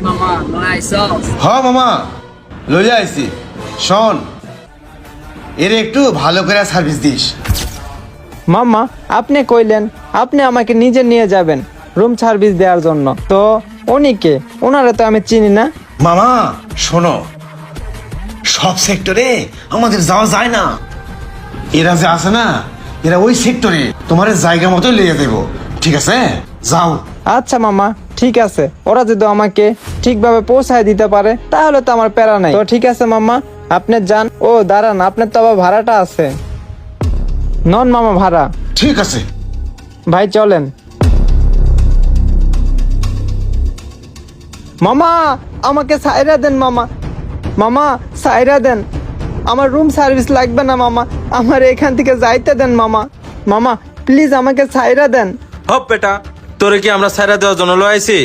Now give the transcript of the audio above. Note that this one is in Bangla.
মামা নয় আইসস? হ মামা লইয়া আইছি। শোন, এর একটু ভালো করে সার্ভিস দিস। মামা আপনি কইলেন আপনি আমাকে নিজে নিয়ে যাবেন রুম সার্ভিস দেওয়ার জন্য, তো উনি কে? ওনারা তো আমি চিনি না। মামা শোনো, সব সেক্টরে আমাদের যাওয়া যায় না। এরা যে আছে না, এরা ওই সেক্টরে তোমার জায়গা মতো লিয়ে দেবো, ঠিক আছে? যাও। আচ্ছা মামা ঠিক আছে, ওরা যদি আমাকে ঠিকভাবে পৌঁছায় দিতে পারে তাহলে তো আমার প্যারা নাই। তো ঠিক আছে মামা, আপনি যান। ও দাঁড়ান, আপনার তো আবার ভাড়াটা আছে। নন মামা ভাড়া। ঠিক আছে। ভাই চলেন। মামা আমাকে সাইরা দেন মামা, মামা সাইরা দেন। আমার রুম সার্ভিস লাগবে না মামা, আমার এখান থেকে যাইতে দেন মামা। মামা প্লিজ আমাকে সাইরা দেন। হপ বেটা, তোরে কি আমরা সাইরা দেওয়ার জন্য লইছি?